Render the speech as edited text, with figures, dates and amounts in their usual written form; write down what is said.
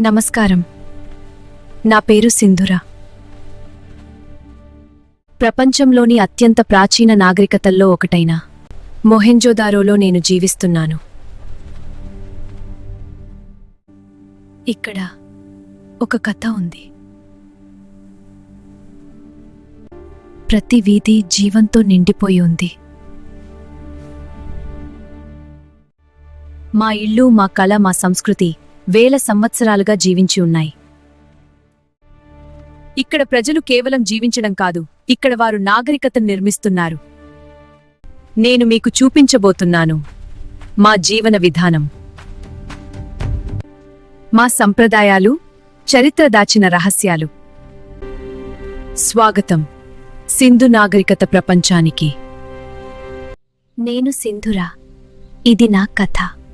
నమస్కారం. నా పేరు సింధుర. ప్రపంచంలోని అత్యంత ప్రాచీన నాగరికతల్లో ఒకటైన మొహెంజోదారోలో నేను జీవిస్తున్నాను. ఇక్కడ ఒక కథ ఉంది. ప్రతి వీధి జీవంతో నిండిపోయి ఉంది. మా ఇల్లు, మా కళ, మా సంస్కృతి వేల సంవత్సరాలుగా జీవించి ఉన్నాయి. ఇక్కడ ప్రజలు కేవలం జీవించడం కాదు, ఇక్కడ వారు నాగరికతను నిర్మిస్తున్నారు. నేను మీకు చూపించబోతున్నాను మా జీవన విధానం, మా సంప్రదాయాలు, చరిత్ర దాచిన రహస్యాలు. స్వాగతం సింధు నాగరికత ప్రపంచానికి. నేను సింధుర. ఇది నా కథ.